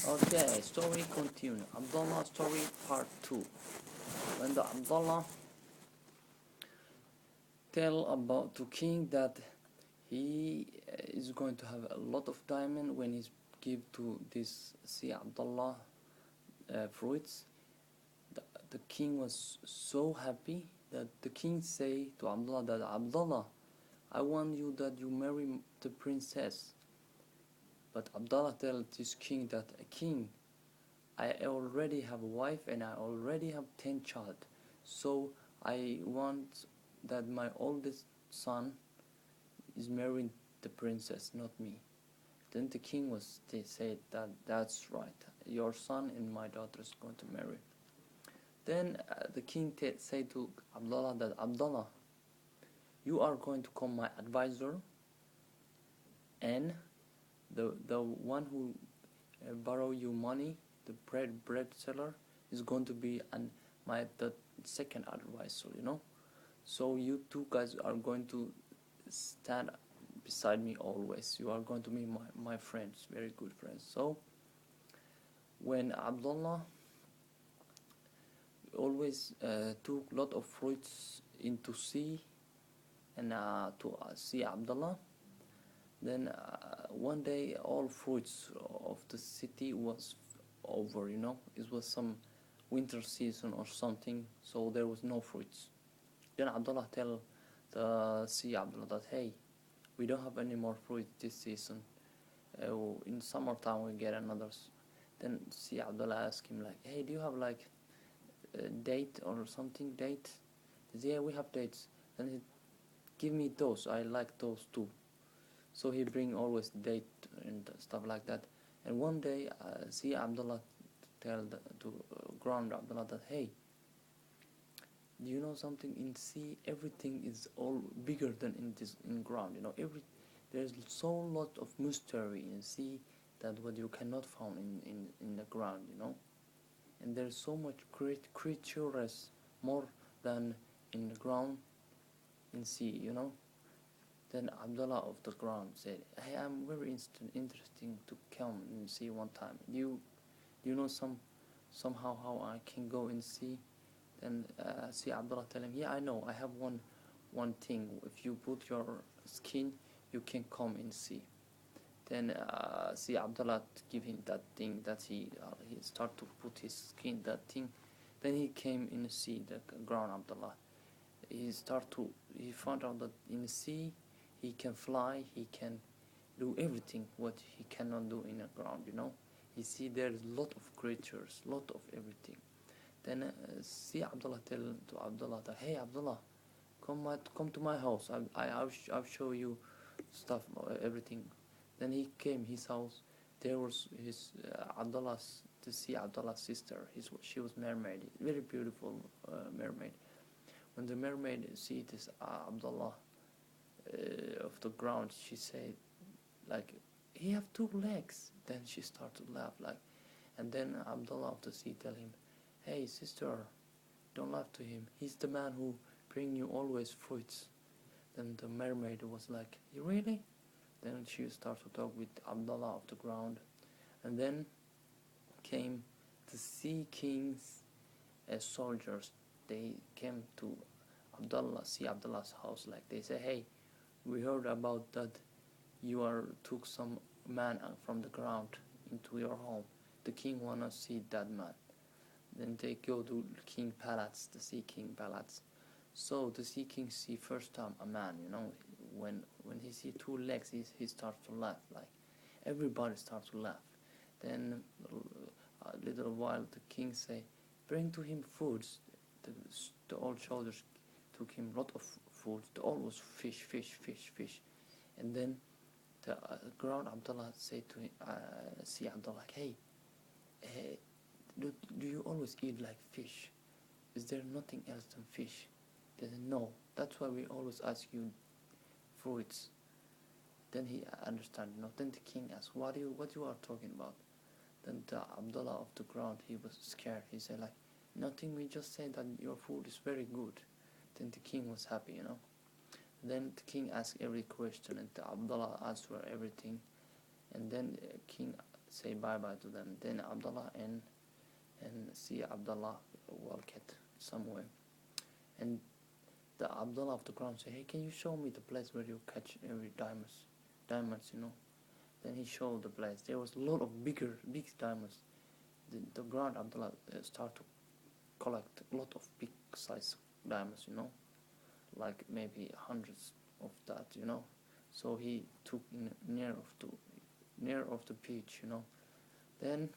Okay, story continue. Abdullah story part 2. When the Abdullah tell about to king that he is going to have a lot of diamond when he's give to this see Abdullah fruits. The king was so happy that the king say to Abdullah that Abdullah, I want you that you marry the princess. But Abdullah tell this king that king, I already have a wife and I already have 10 child, so I want that my oldest son is marrying the princess, not me. Then the king they said that that's right, your son and my daughter is going to marry. Then the king said to Abdullah that Abdullah, you are going to become my advisor, and the one who borrow you money, the bread seller, is going to be the second advisor, so you two guys are going to stand beside me always. You are going to be my friends, very good friends. So when Abdullah always took lot of fruits into sea and to see Abdullah, then one day all fruits of the city was over, it was some winter season or something, so there was no fruits. Then Abdullah tell the sea Abdullah that, hey, we don't have any more fruit this season, in summertime we get another. Then see Abdullah ask him like, hey, do you have like a date or something? Date? He said, yeah, we have dates. Then he give me those, I like those too. So he bring always date and stuff like that. And one day see Abdullah tell to ground Abdullah that, hey, do you know something? In sea everything is all bigger than in ground. There's so lot of mystery in sea that what you cannot find in the ground. And there's so much great creatures more than in the ground in sea. Then Abdullah of the ground said, hey, I'm very interesting to come and see one time. Do you know somehow how I can go and see? Then see Abdullah tell him, yeah, I know, I have one thing. If you put your skin, you can come and see. Then see Abdullah give him that thing that he start to put his skin, that thing. Then he came in the sea, the ground Abdullah. He found out that in the sea he can fly, he can do everything what he cannot do in the ground. You see, there's lot of creatures, lot of everything. Then see Abdullah tell to Abdullah that, hey Abdullah, come to my house. I'll show you stuff, everything. Then he came his house. There was his Abdullah's sister. She was mermaid, very beautiful mermaid. When the mermaid see this Abdullah of the ground, she said like, he have 2 legs. Then she started to laugh like, and then Abdullah of the sea tell him, hey sister, don't laugh to him. He's the man who bring you always fruits. Then the mermaid was like, you really? Then she started to talk with Abdullah of the ground, and then came the sea king's soldiers. They came to Abdullah's house. Like they say, hey, we heard about that you took some man from the ground into your home. The king wanna see that man. Then they go to king palace, the sea king palace. So the sea king see first time a man. When he see 2 legs, he starts to laugh. Like everybody starts to laugh. Then a little while the king say, bring to him foods. The old soldiers took him lot of food. All was fish. And then the ground Abdullah said to him, see Abdullah, hey, do you always eat like fish? Is there nothing else than fish? They said, no, that's why we always ask you fruits. Then he understand. Then the king asked, what you are talking about? Then the Abdullah of the ground, he was scared. He said like, nothing, we just said that your food is very good. Then the king was happy. Then the king asked every question, and Abdullah answered everything. And then king say bye bye to them. Then Abdullah and see Abdullah walked somewhere, and the Abdullah of the ground say, hey, can you show me the place where you catch every diamonds, you know? Then he showed the place. There was a lot of big diamonds. The ground Abdullah start to collect a lot of big size diamonds, you know, like maybe hundreds of that, you know. So he took near of the beach, you know. Then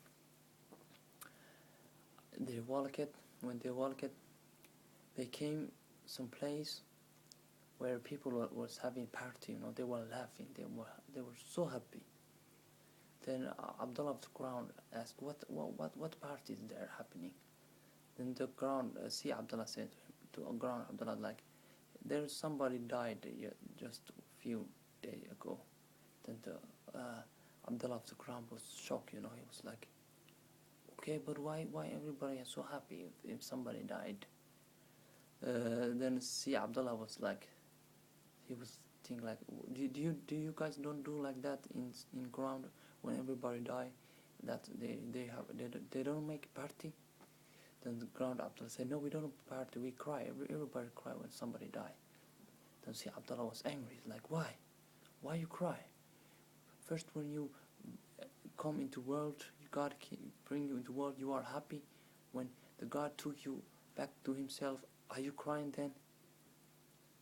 they walked. When they walked, they came some place where people was having party, you know. They were laughing. They were so happy. Then Abdullah of the ground asked, what party is there happening? Then the ground, see Abdullah said to ground Abdullah, like, there's somebody died just a few days ago. Then the Abdullah of the ground was shocked, you know. He was like, okay, but why everybody is so happy if somebody died? Then see Abdullah was like, he was thinking like, do you guys don't do like that in ground when everybody die, that they don't make a party? Then the ground Abdullah said, no, we don't party, we cry. Everybody cry when somebody die. Then see Abdullah was angry. He's like, why you cry? First, when you come into world, God bring you into world, you are happy. When the God took you back to himself, are you crying then?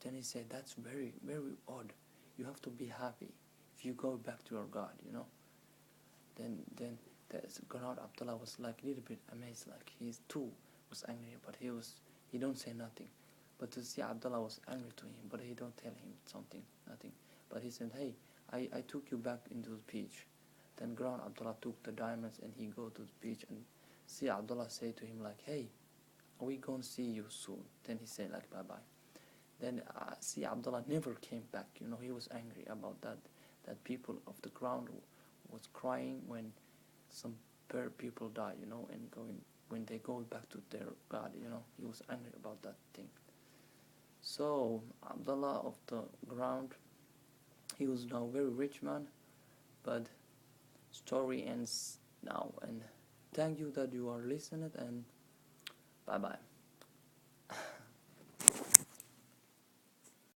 Then he said, that's very, very odd. You have to be happy if you go back to your God, you know. Then the ground Abdullah was like a little bit amazed, like he too was angry, but he don't say nothing. But to see Abdullah was angry to him, but he don't tell him nothing. But he said, hey, I took you back into the beach. Then ground Abdullah took the diamonds and he go to the beach, and see Abdullah say to him like, hey, we gonna see you soon. Then he said like, bye bye. Then see Abdullah never came back, you know. He was angry about that people of the ground was crying when some people die, you know, and when they go back to their God, you know. He was angry about that thing. So Abdullah of the ground, he was now very rich man, but story ends now. And thank you that you are listening, and bye bye.